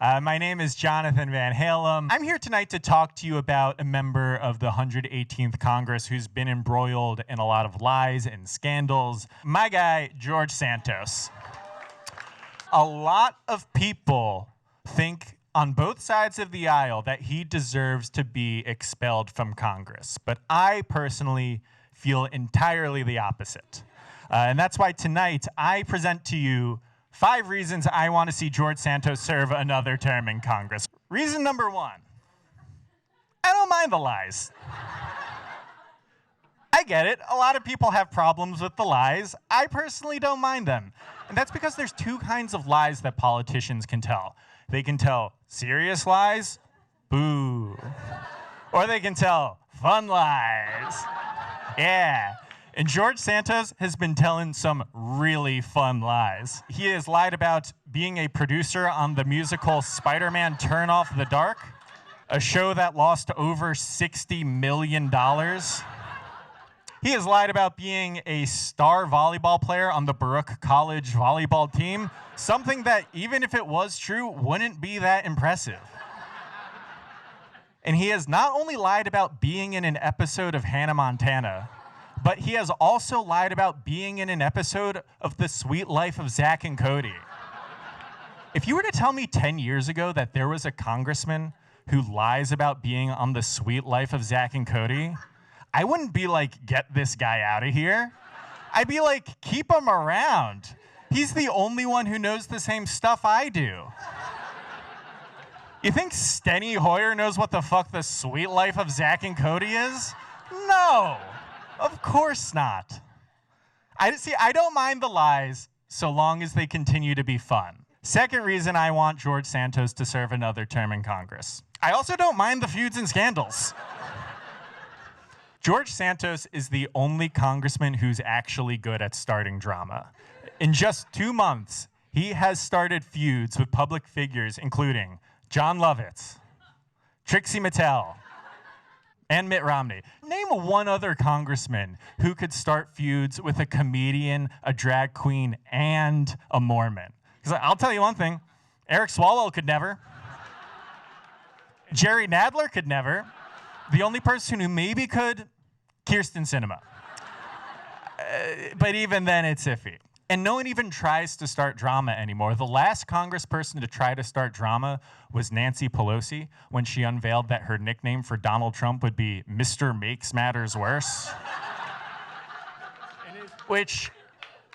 My name is Jonathan Van Halem. I'm here tonight to talk to you about a member of the 118th Congress who's been embroiled in a lot of lies and scandals. My guy, George Santos. A lot of people think on both sides of the aisle that he deserves to be expelled from Congress, but I personally feel entirely the opposite. And that's why tonight I present to you 5 reasons I want to see George Santos serve another term in Congress. Reason number 1, I don't mind the lies. I get it. A lot of people have problems with the lies. I personally don't mind them. And that's because there's 2 kinds of lies that politicians can tell. They can tell serious lies, boo. Or they can tell fun lies. Yeah. And George Santos has been telling some really fun lies. He has lied about being a producer on the musical Spider-Man Turn Off the Dark, a show that lost over $60 million. He has lied about being a star volleyball player on the Baruch College volleyball team, something that, even if it was true, wouldn't be that impressive. And he has not only lied about being in an episode of Hannah Montana, but he has also lied about being in an episode of The Sweet Life of Zach and Cody. If you were to tell me 10 years ago that there was a congressman who lies about being on The Sweet Life of Zach and Cody, I wouldn't be like, get this guy out of here. I'd be like, keep him around. He's the only one who knows the same stuff I do. You think Steny Hoyer knows what the fuck The Sweet Life of Zach and Cody is? No. Of course not. I don't mind the lies so long as they continue to be fun. Second reason I want George Santos to serve another term in Congress. I also don't mind the feuds and scandals. George Santos is the only congressman who's actually good at starting drama. In just 2 months, he has started feuds with public figures including John Lovitz, Trixie Mattel, and Mitt Romney. Name one other congressman who could start feuds with a comedian, a drag queen, and a Mormon. Because I'll tell you one thing, Eric Swalwell could never. Jerry Nadler could never. The only person who maybe could, Kyrsten Sinema. But even then, it's iffy. And no one even tries to start drama anymore. The last congressperson to try to start drama was Nancy Pelosi when she unveiled that her nickname for Donald Trump would be Mr. Makes Matters Worse. Which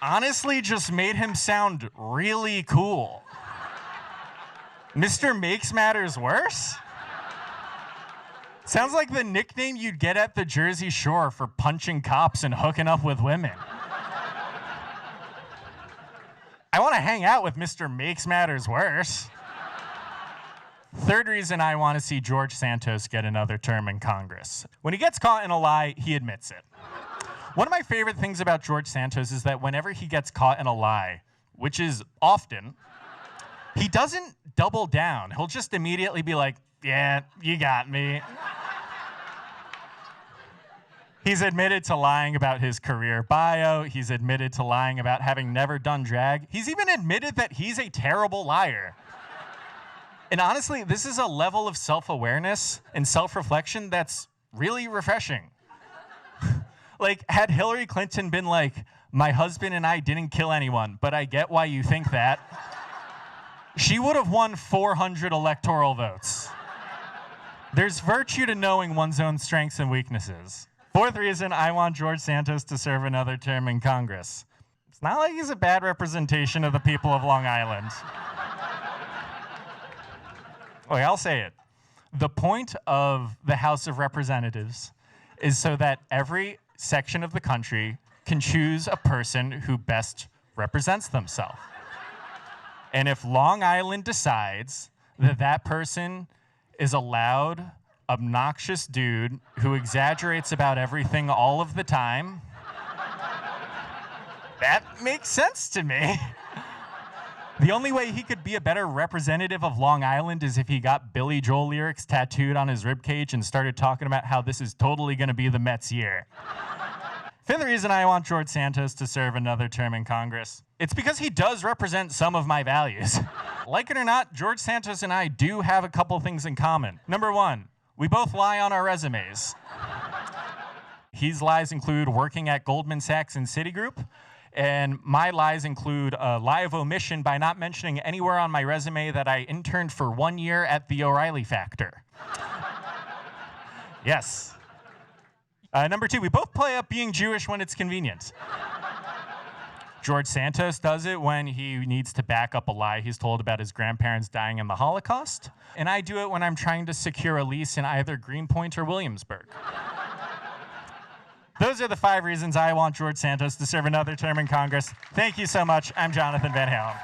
honestly just made him sound really cool. Mr. Makes Matters Worse? Sounds like the nickname you'd get at the Jersey Shore for punching cops and hooking up with women. I want to hang out with Mr. Makes Matters Worse. Third reason I want to see George Santos get another term in Congress. When he gets caught in a lie, he admits it. One of my favorite things about George Santos is that whenever he gets caught in a lie, which is often, he doesn't double down. He'll just immediately be like, yeah, you got me. He's admitted to lying about his career bio. He's admitted to lying about having never done drag. He's even admitted that he's a terrible liar. And honestly, this is a level of self-awareness and self-reflection that's really refreshing. Like, had Hillary Clinton been like, my husband and I didn't kill anyone, but I get why you think that, she would have won 400 electoral votes. There's virtue to knowing one's own strengths and weaknesses. Fourth reason I want George Santos to serve another term in Congress. It's not like he's a bad representation of the people of Long Island. Okay, I'll say it. The point of the House of Representatives is so that every section of the country can choose a person who best represents themselves. And if Long Island decides that that person is a loud, obnoxious dude who exaggerates about everything all of the time, that makes sense to me. The only way he could be a better representative of Long Island is if he got Billy Joel lyrics tattooed on his ribcage and started talking about how this is totally going to be the Mets' year. Fifth reason I want George Santos to serve another term in Congress. It's because he does represent some of my values. Like it or not, George Santos and I do have a couple things in common. Number one, we both lie on our resumes. His lies include working at Goldman Sachs and Citigroup, and my lies include a lie of omission by not mentioning anywhere on my resume that I interned for 1 year at the O'Reilly Factor. Yes. Number two, we both play up being Jewish when it's convenient. George Santos does it when he needs to back up a lie he's told about his grandparents dying in the Holocaust. And I do it when I'm trying to secure a lease in either Greenpoint or Williamsburg. Those are the 5 reasons I want George Santos to serve another term in Congress. Thank you so much. I'm Jonathan Van Halem.